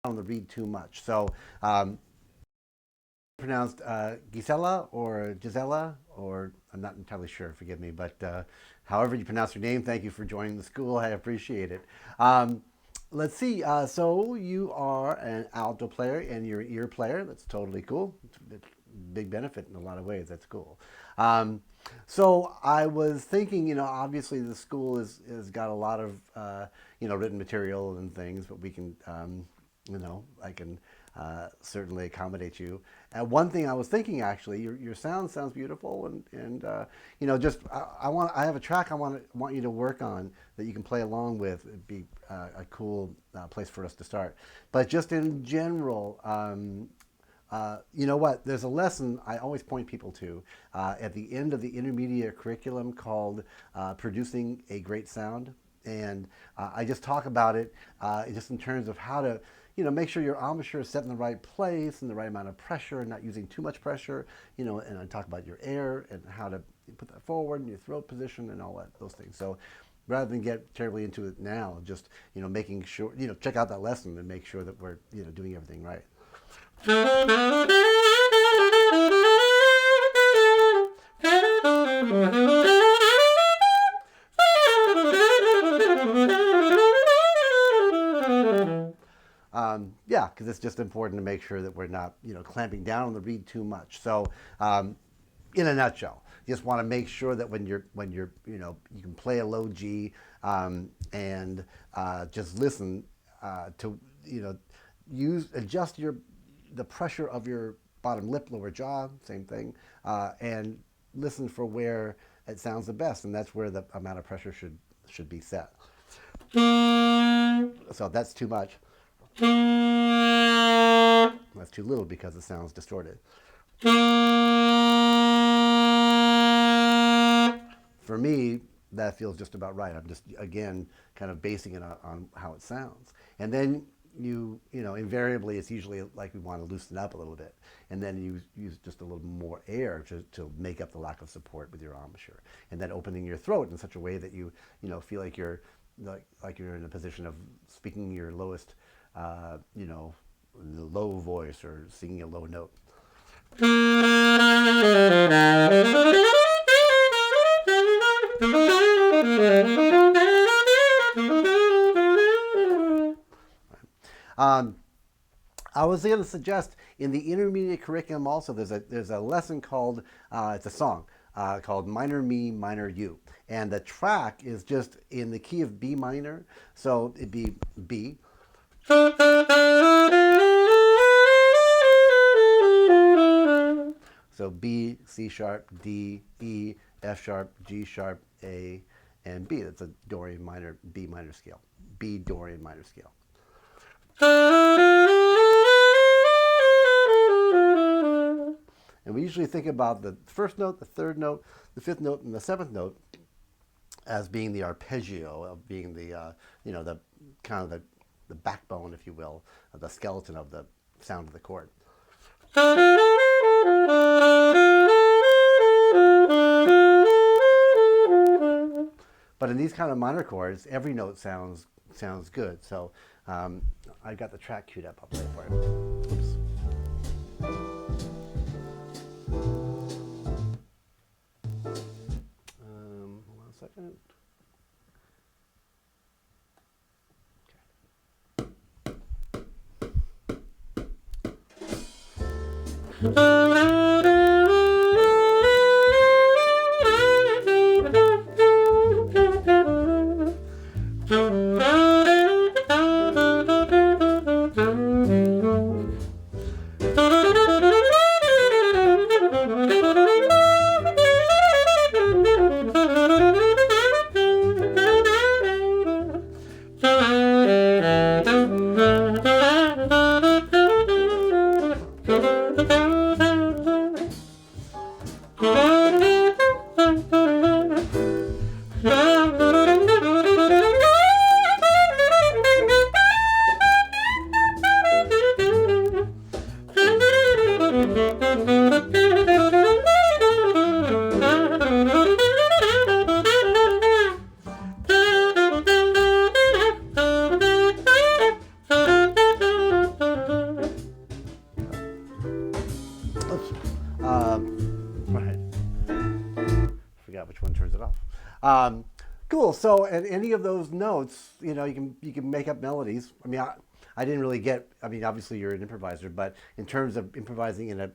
on the read too much. So pronounced Gisela or Gisela, or I'm not entirely sure, forgive me, but however you pronounce your name, thank you for joining the school. I appreciate it. Let's see. So you are an alto player and you're an ear player. That's totally cool. It's a big benefit in a lot of ways. That's cool. So I was thinking, obviously the school has got a lot of, written material and things, but we can, I can certainly accommodate you. And one thing I was thinking, actually, your sound sounds beautiful, and just I have a track I want you to work on that you can play along with. It'd be a cool place for us to start. But just in general, you know what? There's a lesson I always point people to at the end of the intermediate curriculum called Producing a Great Sound. And I just talk about it just in terms of how to, make sure your embouchure is set in the right place and the right amount of pressure and not using too much pressure, and I talk about your air and how to put that forward and your throat position and all those things. So rather than get terribly into it now, just, making sure, check out that lesson and make sure that we're, doing everything right. Yeah, because it's just important to make sure that we're not, clamping down on the reed too much. So, in a nutshell, you just want to make sure that when you're, you can play a low G, and just listen to, adjust the pressure of your bottom lip, lower jaw, same thing, and listen for where it sounds the best, and that's where the amount of pressure should be set. So if that's too much, that's too little because it sounds distorted. For me, that feels just about right. I'm just, again, kind of basing it on how it sounds. And then invariably it's usually like we want to loosen up a little bit. And then you use just a little more air to make up the lack of support with your embouchure. And then opening your throat in such a way that you feel like you're in a position of speaking your lowest, low voice or singing a low note. I was going to suggest in the intermediate curriculum also there's a lesson called it's a song called Minor Me, Minor You, and the track is just in the key of B minor, so it'd be B. So B, C sharp, D, E, F sharp, G sharp, A, and B. That's a Dorian minor, B minor scale. B Dorian minor scale. And we usually think about the first note, the third note, the fifth note, and the seventh note as being the arpeggio, of being the, the kind of the backbone, if you will, of the skeleton of the sound of the chord. But in these kind of minor chords, every note sounds good. So I've got the track queued up. I'll play it for you. Oops. Hold on a second. Okay. Um, cool. So, and any of those notes, you can make up melodies. I mean, I didn't really get. I mean, obviously you're an improviser, but in terms of improvising in a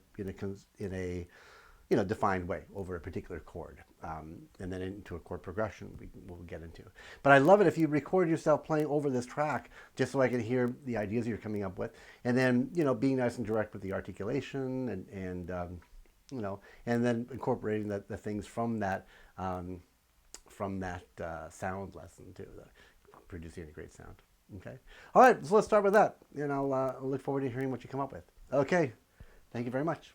defined way over a particular chord, and then into a chord progression we'll get into. But I love it if you record yourself playing over this track, just so I can hear the ideas you're coming up with, and then being nice and direct with the articulation and then incorporating the things from that sound lesson too, producing a great sound. Okay. All right. So let's start with that, and I'll look forward to hearing what you come up with. Okay. Thank you very much.